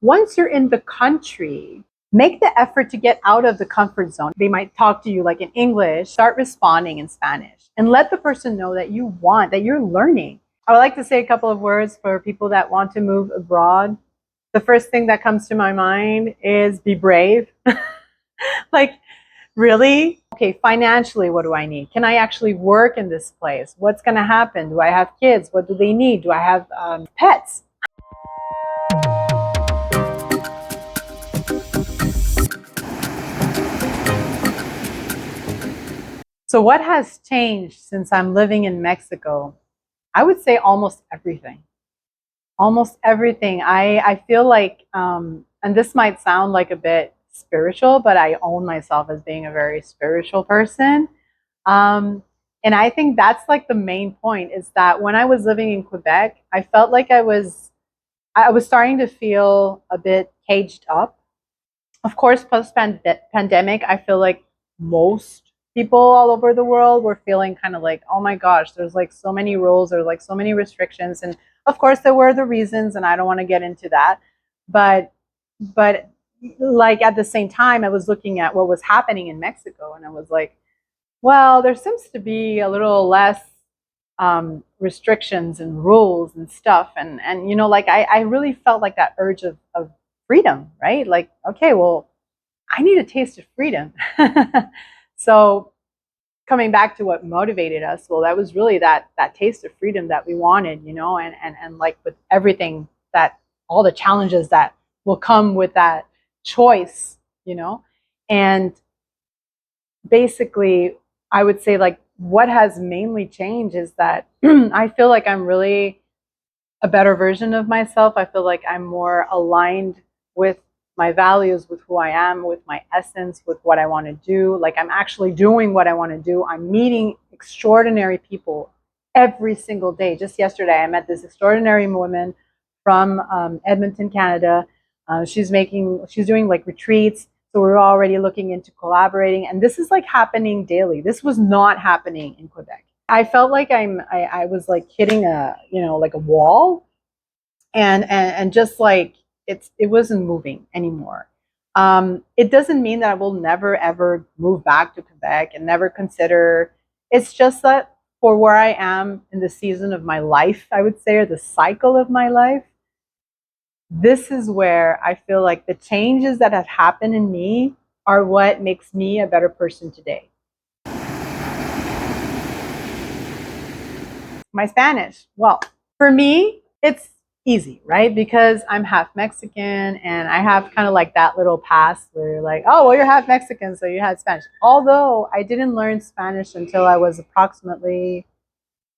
once you're in the country, make the effort to get out of the comfort zone. They might talk to you like in English, start responding in Spanish, and let the person know that that you're learning. I would like to say a couple of words for people that want to move abroad. The first thing that comes to my mind is be brave. Like, really? Okay, financially, what do I need? Can I actually work in this place? What's going to happen? Do I have kids? What do they need? Do I have pets? So, what has changed since I'm living in Mexico? I would say almost everything. Almost everything. I feel like, and this might sound like a bit spiritual, but I own myself as being a very spiritual person. Um, and I think that's like the main point is that when I was living in Quebec, I felt like I was starting to feel a bit caged up. Of course, post pandemic, I feel like most people all over the world were feeling kind of like, oh my gosh, there's like so many rules, there's like so many restrictions. And of course, there were the reasons, and I don't want to get into that. But, but like at the same time, I was looking at what was happening in Mexico, and I was like, well, there seems to be a little less restrictions and rules and stuff. And you know, like I really felt like that urge of freedom, right? Like, okay, well, I need a taste of freedom. So coming back to what motivated us, well, that was really that taste of freedom that we wanted, you know, and like with everything that all the challenges that will come with that choice, you know. And basically, I would say like what has mainly changed is that I feel like I'm really a better version of myself. I feel like I'm more aligned with my values, with who I am, with my essence, with what I want to do. Like I'm actually doing what I want to do. I'm meeting extraordinary people every single day. Just yesterday, I met this extraordinary woman from Edmonton, Canada. She's doing like retreats. So we're already looking into collaborating, and this is like happening daily. This was not happening in Quebec. I felt like I was like hitting a, you know, like a wall, and just like it wasn't moving anymore. It doesn't mean that I will never ever move back to Quebec and never consider. It's just that for where I am in the season of my life, I would say, or the cycle of my life, this is where I feel like the changes that have happened in me are what makes me a better person today. My Spanish. Well, for me, it's easy, right? Because I'm half Mexican and I have kind of like that little past where you're like, oh, well, you're half Mexican, so you had Spanish. Although I didn't learn Spanish until I was approximately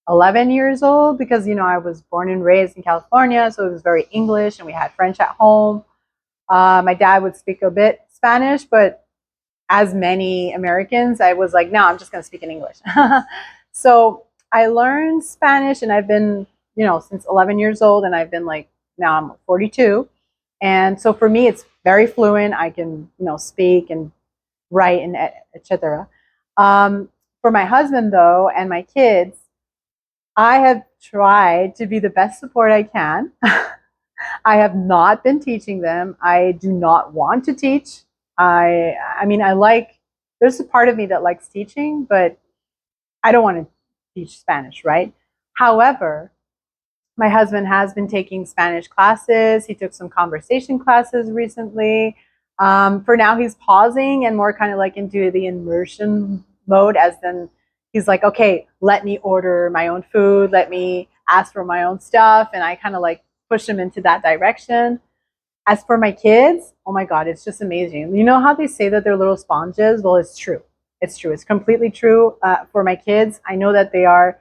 11 years old because, you know, I was born and raised in California, so it was very English and we had French at home. My dad would speak a bit Spanish, but as many Americans, I was like, no, I'm just going to speak in English. So I learned Spanish, and I've been, you know, since 11 years old, and I've been like, now I'm 42. And so for me, it's very fluent. I can, you know, speak and write and etc. For my husband, though, and my kids, I have tried to be the best support I can. I have not been teaching them. I do not want to teach. I mean, I like, there's a part of me that likes teaching, but I don't want to teach Spanish, right? However, my husband has been taking Spanish classes. He took some conversation classes recently. For now, he's pausing and more kind of like into the immersion mode, as then he's like, okay, let me order my own food, let me ask for my own stuff. And I kind of like push him into that direction. As for my kids, oh my God, it's just amazing. You know how they say that they're little sponges? Well, it's true. It's true. It's completely true. For my kids, I know that they are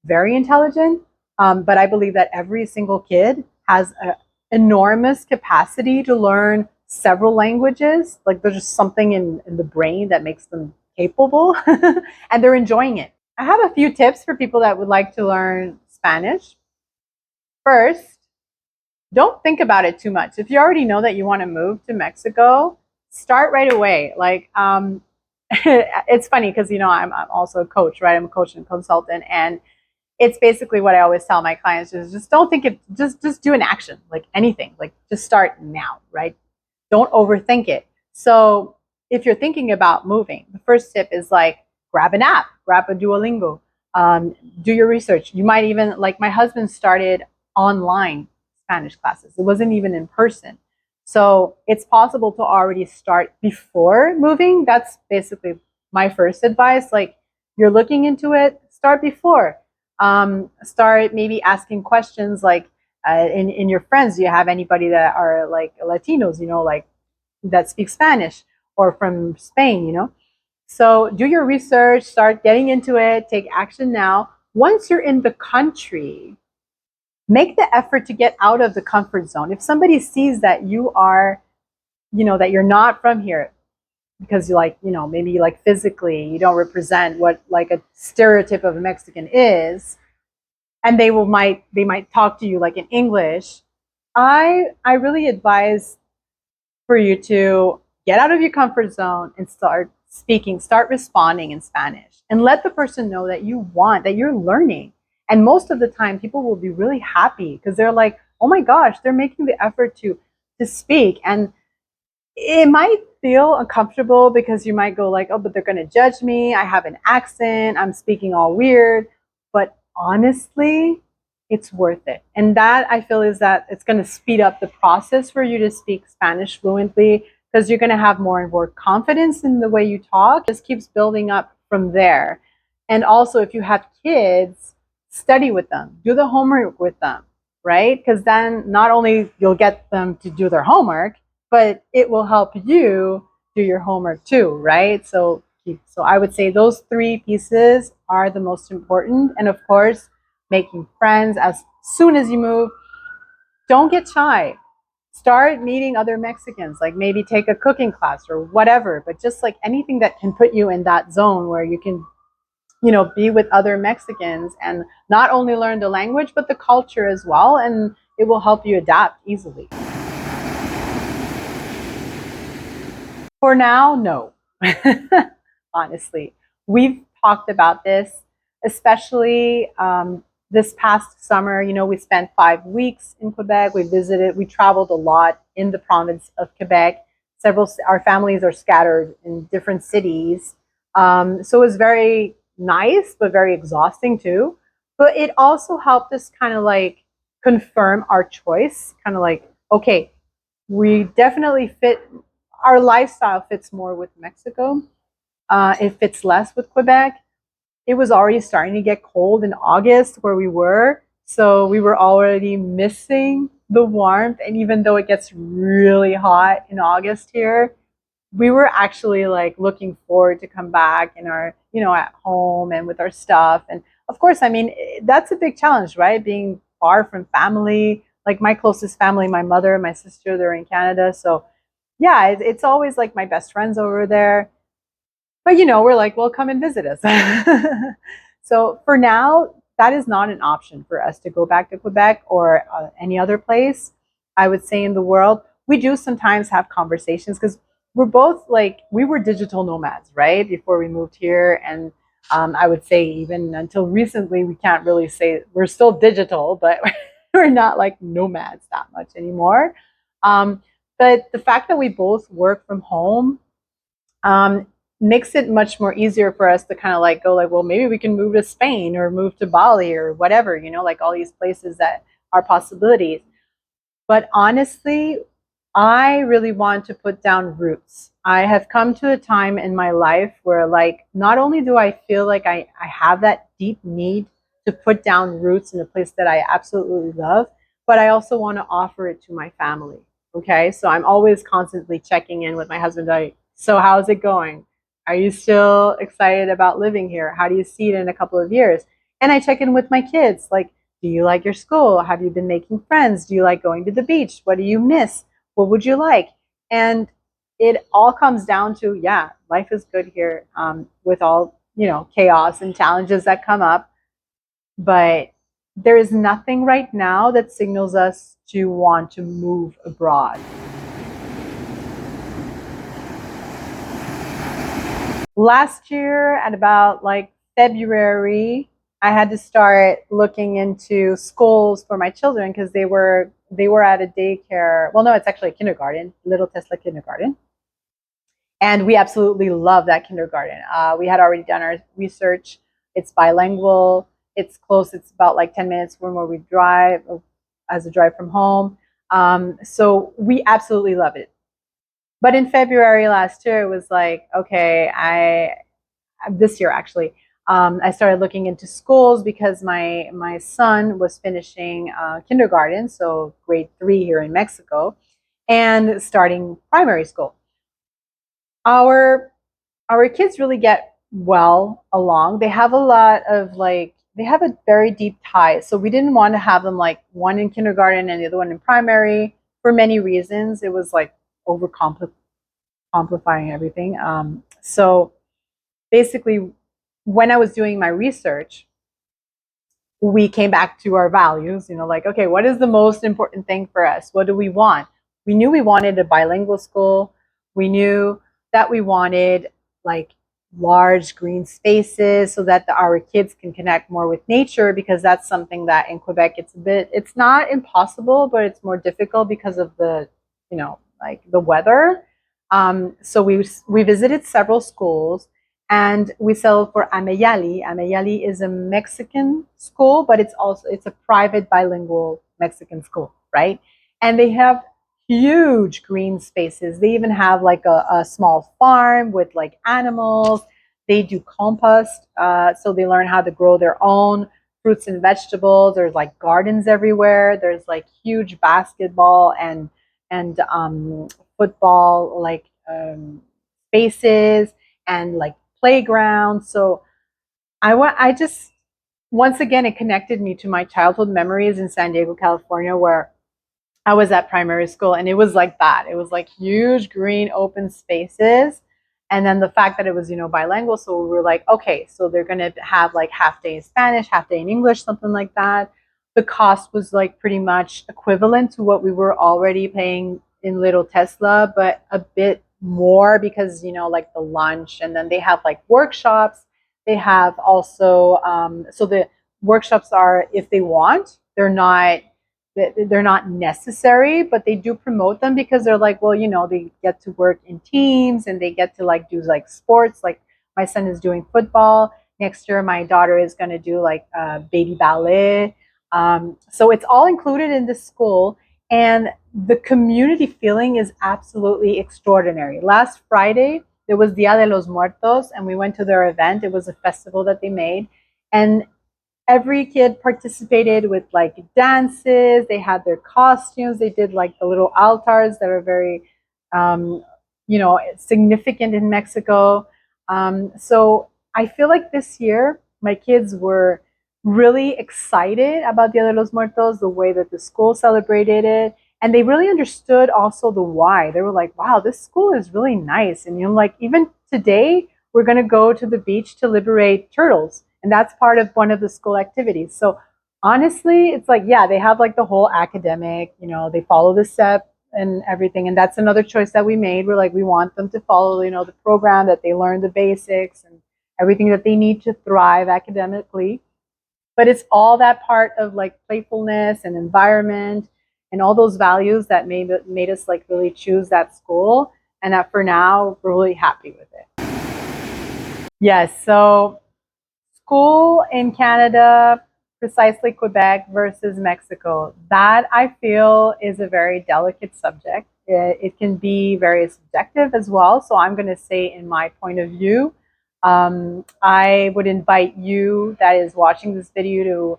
very intelligent, but I believe that every single kid has an enormous capacity to learn several languages. Like there's just something in the brain that makes them capable and they're enjoying it. I have a few tips for people that would like to learn Spanish. First, don't think about it too much. If you already know that you want to move to Mexico, start right away. Like, it's funny because, you know, I'm also a coach, right? I'm a coach and consultant. And it's basically what I always tell my clients is just don't think it, just do an action, like anything, like just start now, right? Don't overthink it. So if you're thinking about moving, the first tip is like grab an app, grab a Duolingo, do your research. You might even, like my husband started online Spanish classes. It wasn't even in person. So it's possible to already start before moving. That's basically my first advice. Like you're looking into it, start before. Start maybe asking questions like in your friends, do you have anybody that are like Latinos, like that speak Spanish or from Spain, So do your research, start getting into it, take action now. Once you're in the country, make the effort to get out of the comfort zone. If somebody sees that you are, that you're not from here, because you like, maybe like physically you don't represent what like a stereotype of a Mexican is, and they might talk to you like in English. I really advise for you to get out of your comfort zone and start responding in Spanish, and let the person know that that you're learning. And most of the time, people will be really happy because they're like, oh my gosh, they're making the effort to speak. And it might feel uncomfortable because you might go like, oh, but they're going to judge me. I have an accent. I'm speaking all weird. But honestly, it's worth it. And that I feel is that it's going to speed up the process for you to speak Spanish fluently, because you're going to have more and more confidence in the way you talk. It just keeps building up from there. And also, if you have kids, study with them, do the homework with them, right? Because then not only you'll get them to do their homework, but it will help you do your homework too, right? So I would say those three pieces are the most important. And of course, making friends as soon as you move. Don't get shy. Start meeting other Mexicans, like maybe take a cooking class or whatever, but just like anything that can put you in that zone where you can, be with other Mexicans and not only learn the language, but the culture as well. And it will help you adapt easily. For now, no. Honestly, we've talked about this, especially this past summer. We spent 5 weeks in Quebec. We traveled a lot in the province of Quebec. Our families are scattered in different cities. So it was very nice, but very exhausting too. But it also helped us kind of like confirm our choice, kind of like, okay, we definitely fit, our lifestyle fits more with Mexico. It fits less with Quebec. It was already starting to get cold in August where we were. So we were already missing the warmth. And even though it gets really hot in August here, we were actually like looking forward to come back in our, at home and with our stuff. And of course, I mean, that's a big challenge, right? Being far from family. Like my closest family, my mother and my sister, they're in Canada. So yeah, it's always like my best friends over there. But we're like, well, come and visit us. So for now, that is not an option for us to go back to Quebec or any other place, I would say, in the world. We do sometimes have conversations because we're both like, we were digital nomads, right? Before we moved here. And I would say even until recently, we can't really say we're still digital, but we're not like nomads that much anymore. But the fact that we both work from home makes it much more easier for us to kind of like go like, well, maybe we can move to Spain or move to Bali or whatever, like all these places that are possibilities. But honestly, I really want to put down roots. I have come to a time in my life where like, not only do I feel like I have that deep need to put down roots in a place that I absolutely love, but I also want to offer it to my family. Okay. So I'm always constantly checking in with my husband. So how's it going? Are you still excited about living here? How do you see it in a couple of years? And I check in with my kids. Like, do you like your school? Have you been making friends? Do you like going to the beach? What do you miss? What would you like? And it all comes down to, yeah, life is good here with all, chaos and challenges that come up. But there is nothing right now that signals us to want to move abroad. Last year at about like February, I had to start looking into schools for my children because they were at a daycare. Well, no, it's actually a kindergarten, Little Tesla Kindergarten, and we absolutely love that kindergarten. We had already done our research. It's bilingual. It's close. It's about like 10 minutes from where we drive, as a drive from home. So we absolutely love it. But in February last year, it was like, okay, this year actually, I started looking into schools because my son was finishing kindergarten, so grade 3 here in Mexico, and starting primary school. Our our kids really get well along. They have a lot of like they have a very deep tie. So we didn't want to have them like one in kindergarten and the other one in primary for many reasons. It was like overcomplifying everything. So basically, when I was doing my research, we came back to our values, like, okay, what is the most important thing for us? What do we want? We knew we wanted a bilingual school. We knew that we wanted like large green spaces so that our kids can connect more with nature, because that's something that in Quebec it's not impossible, but it's more difficult because of like the weather. So we visited several schools, and we sell for Ameyali. Ameyali is a Mexican school, but it's a private bilingual Mexican school, right? And they have huge green spaces. They even have like a small farm with like animals. They do compost, so they learn how to grow their own fruits and vegetables. There's like gardens everywhere. There's like huge basketball and football like spaces and like playground. So I just once again it connected me to my childhood memories in San Diego, California, where I was at primary school, and it was like that. It was like huge green open spaces. And then the fact that it was, bilingual. So we were like, okay, so they're going to have like half day in Spanish, half day in English, something like that. The cost was like pretty much equivalent to what we were already paying in Little Tesla, but a bit more because, like the lunch, and then they have like workshops. They have also, so the workshops are, if they want, they're not necessary, but they do promote them because they're like, well, they get to work in teams and they get to like do like sports. Like my son is doing football. Next year, my daughter is going to do like baby ballet. So it's all included in this school. And the community feeling is absolutely extraordinary. Last Friday, there was Dia de los Muertos, and we went to their event. It was a festival that they made. And every kid participated with like dances. They had their costumes. They did like the little altars that are very significant in Mexico. So I feel like this year my kids were really excited about Dia de los Muertos, the way that the school celebrated it, and they really understood also the why. They were like, wow, this school is really nice. And like even today we're going to go to the beach to liberate turtles, and that's part of one of the school activities. So honestly, it's like, yeah, they have like the whole academic, they follow the SEP and everything. And that's another choice that we made. We're like, we want them to follow, the program, that they learn the basics and everything that they need to thrive academically. But it's all that part of like playfulness and environment and all those values that made us like really choose that school. And that for now, we're really happy with it. Yes. So school in Canada, precisely Quebec versus Mexico, that I feel is a very delicate subject. It can be very subjective as well. So I'm going to say, in my point of view, I would invite you that is watching this video to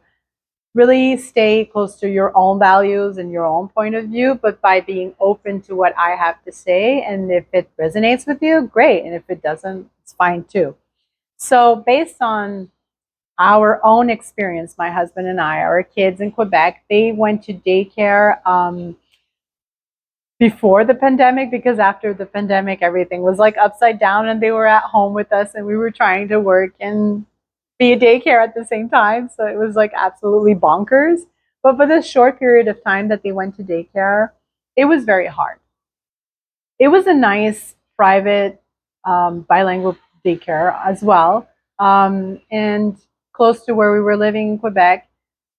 really stay close to your own values and your own point of view, but by being open to what I have to say. And if it resonates with you, great. And if it doesn't, it's fine too. So based on our own experience, my husband and I, our kids in Quebec, they went to daycare before the pandemic, because after the pandemic, everything was like upside down and they were at home with us and we were trying to work and be a daycare at the same time. So it was like absolutely bonkers. But for the short period of time that they went to daycare, it was very hard. It was a nice private bilingual daycare as well. And close to where we were living in Quebec,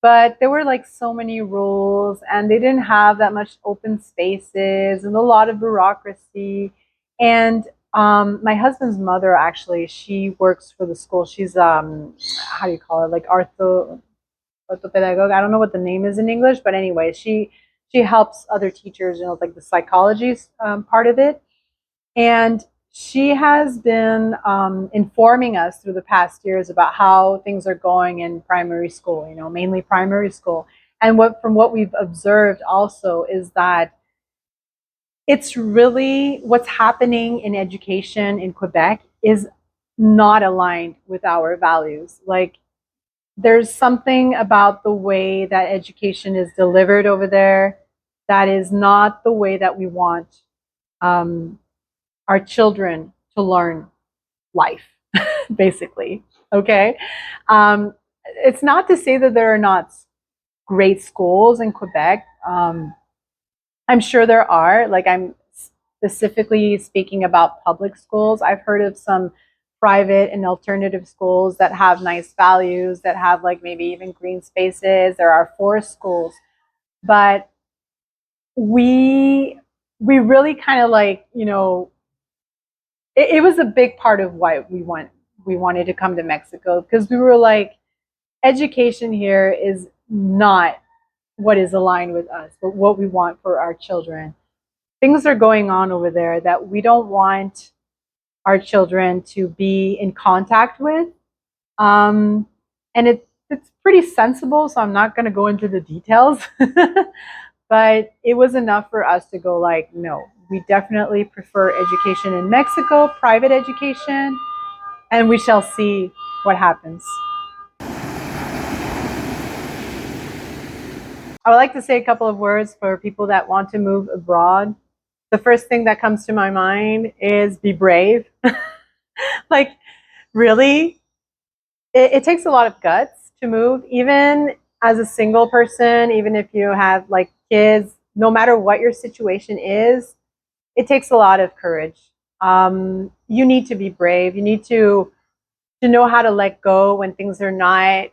but there were like so many rules and they didn't have that much open spaces and a lot of bureaucracy. And my husband's mother, actually, she works for the school. She's how do you call it, like orthopedagogue. I don't know what the name is in English, but anyway, she helps other teachers, like the psychology part of it. And she has been informing us through the past years about how things are going in primary school, mainly primary school. And from what we've observed also is that it's really what's happening in education in Quebec is not aligned with our values. Like, there's something about the way that education is delivered over there that is not the way that we want um, our children to learn life, basically. Okay. It's not to say that there are not great schools in Quebec. I'm sure there are. Like, I'm specifically speaking about public schools. I've heard of some private and alternative schools that have nice values, that have like maybe even green spaces. There are forest schools, but we really kind of like, it was a big part of why we wanted to come to Mexico, because we were like, education here is not what is aligned with us, but what we want for our children. Things are going on over there that we don't want our children to be in contact with. And it's pretty sensible, so I'm not going to go into the details. But it was enough for us to go like, no, we definitely prefer education in Mexico, private education, and we shall see what happens. I would like to say a couple of words for people that want to move abroad. The first thing that comes to my mind is be brave. Like, really, it takes a lot of guts to move, even as a single person, even if you have like kids, no matter what your situation is, it takes a lot of courage. You need to be brave. You need to know how to let go when things are not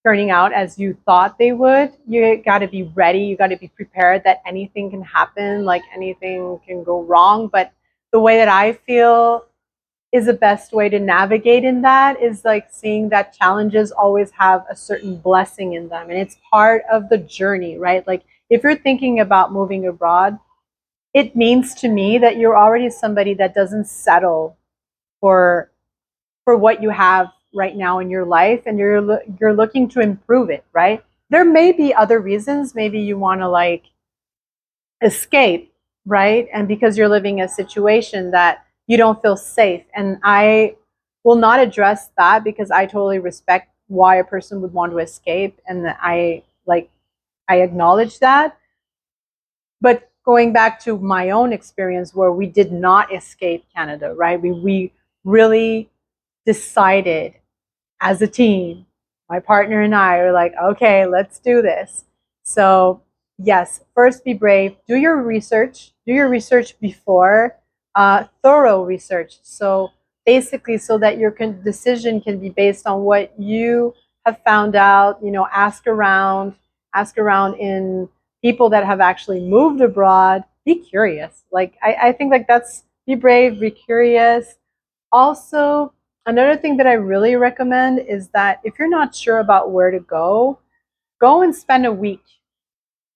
turning out as you thought they would. You got to be ready. You got to be prepared that anything can happen, like anything can go wrong. But the way that I feel is the best way to navigate in that is like seeing that challenges always have a certain blessing in them. And it's part of the journey, right? Like, if you're thinking about moving abroad, it means to me that you're already somebody that doesn't settle for what you have right now in your life, and you're looking to improve it, right? There may be other reasons. Maybe you want to like escape, right? And because you're living a situation that you don't feel safe. And I will not address that, because I totally respect why a person would want to escape, and I acknowledge that. But going back to my own experience, where we did not escape Canada, right? We really decided as a team, my partner and I are like, okay, let's do this. So yes, first be brave. Do your research. Do your research before, thorough research. So basically, so that your decision can be based on what you have found out. Ask around in people that have actually moved abroad. Be curious. Like, I think like that's, be brave, be curious. Also, another thing that I really recommend is that if you're not sure about where to go, go and spend a week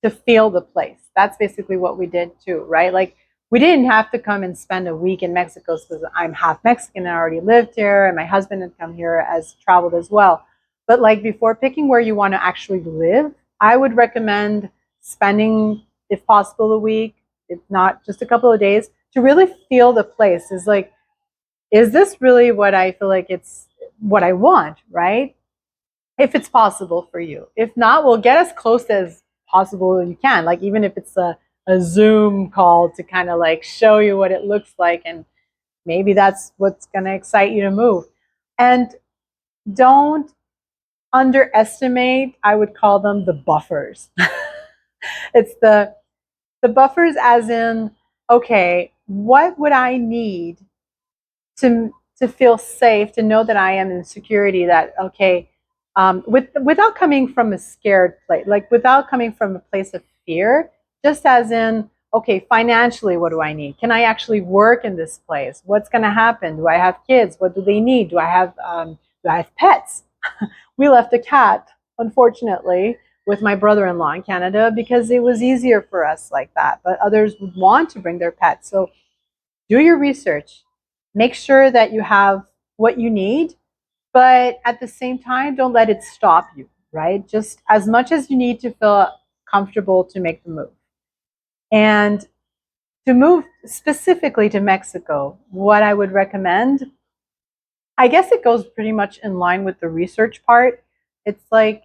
to feel the place. That's basically what we did too, right? Like, we didn't have to come and spend a week in Mexico, because I'm half Mexican and I already lived here, and my husband had come here as traveled as well. But like, before picking where you want to actually live, I would recommend spending, if possible, a week, if not just a couple of days, to really feel the place. Is like, is this really what I feel like it's what I want, right? If it's possible for you. If not, we'll get as close as possible you can. Like, even if it's a Zoom call to kind of like show you what it looks like, and maybe that's what's going to excite you to move. And don't underestimate, I would call them the buffers. It's the buffers as in, okay, what would I need to feel safe, to know that I am in security, that okay, without coming from a scared place, like without coming from a place of fear, just as in, okay, financially, what do I need? Can I actually work in this place? What's going to happen? Do I have kids? What do they need? Do I have pets? We left a cat, unfortunately, with my brother-in-law in Canada because it was easier for us like that. But others would want to bring their pets. So do your research. Make sure that you have what you need, but at the same time, don't let it stop you, right? Just as much as you need to feel comfortable to make the move. And to move specifically to Mexico, what I would recommend, I guess it goes pretty much in line with the research part. It's like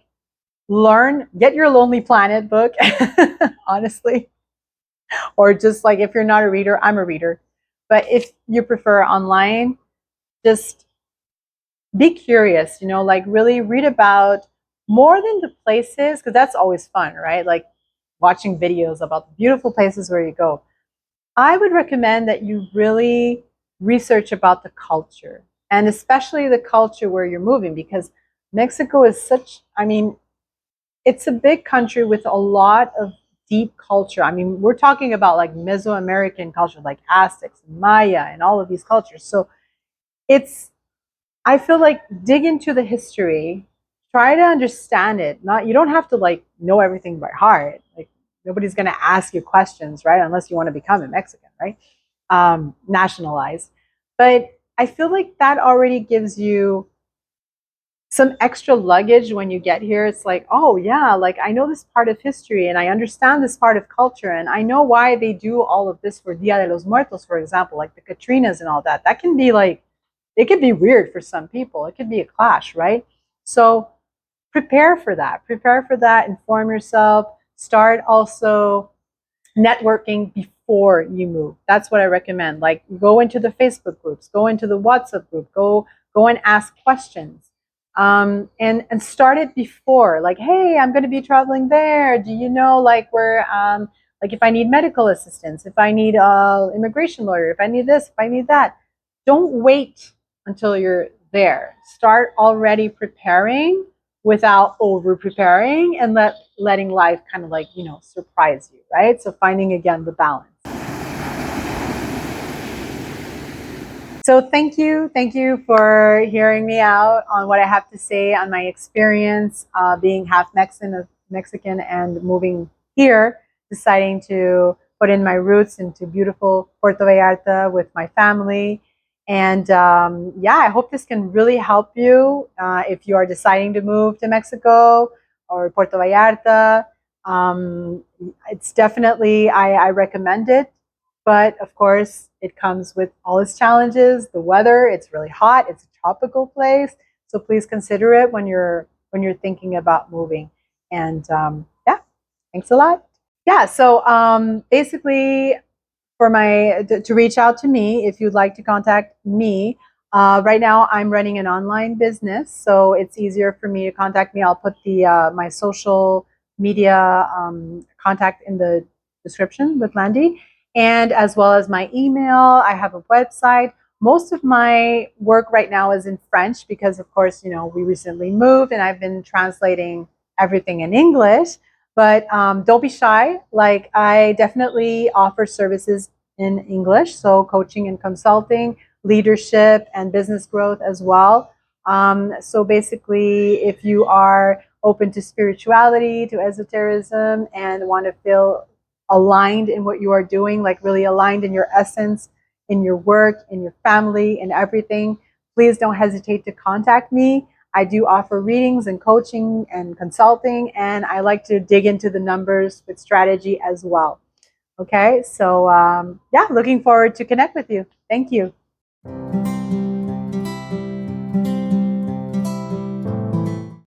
get your Lonely Planet book, honestly, or just like if you're not a reader, I'm a reader. But if you prefer online, just be curious, like really read about more than the places, because that's always fun, right? Like watching videos about the beautiful places where you go. I would recommend that you really research about the culture, and especially the culture where you're moving, because Mexico is it's a big country with a lot of deep culture. I mean, we're talking about like Mesoamerican culture, like Aztecs, Maya, and all of these cultures. So I feel like dig into the history, try to understand it. You don't have to like know everything by heart. Like nobody's going to ask you questions, right? Unless you want to become a Mexican, right? Nationalized. But I feel like that already gives you some extra luggage when you get here. It's like, oh yeah, like I know this part of history and I understand this part of culture and I know why they do all of this for Dia de los Muertos, for example, like the Katrinas and all that. That can be like, it could be weird for some people. It could be a clash, right? So prepare for that. Prepare for that. Inform yourself. Start also networking before you move. That's what I recommend. Like go into the Facebook groups, go into the WhatsApp group, go and ask questions. And start it before. Like, hey, I'm going to be traveling there. Do you know like where like if I need medical assistance, if I need immigration lawyer, if I need this, if I need that. Don't wait until you're there. Start already preparing without over preparing and letting life kind of like, surprise you, right? So finding again the balance. So thank you. Thank you for hearing me out on what I have to say on my experience being half Mexican and moving here, deciding to put in my roots into beautiful Puerto Vallarta with my family. And yeah, I hope this can really help you if you are deciding to move to Mexico or Puerto Vallarta. It's definitely, I recommend it. But of course, it comes with all its challenges. The weather, it's really hot. It's a tropical place. So please consider it when you're thinking about moving. And yeah, thanks a lot. Yeah, so basically, to reach out to me if you'd like to contact me. Right now, I'm running an online business, so it's easier for me to contact me. I'll put my social media contact in the description with Landy, and as well as my email. I have a website. Most of my work right now is in French because, of course, we recently moved, and I've been translating everything in English. But don't be shy. Like I definitely offer services in English, so coaching and consulting, leadership and business growth as well. So basically, if you are open to spirituality, to esotericism, and want to feel aligned in what you are doing, like really aligned in your essence, in your work, in your family, in everything, please don't hesitate to contact me. I do offer readings and coaching and consulting, and I like to dig into the numbers with strategy as well. Okay, so yeah, looking forward to connect with you. Thank you.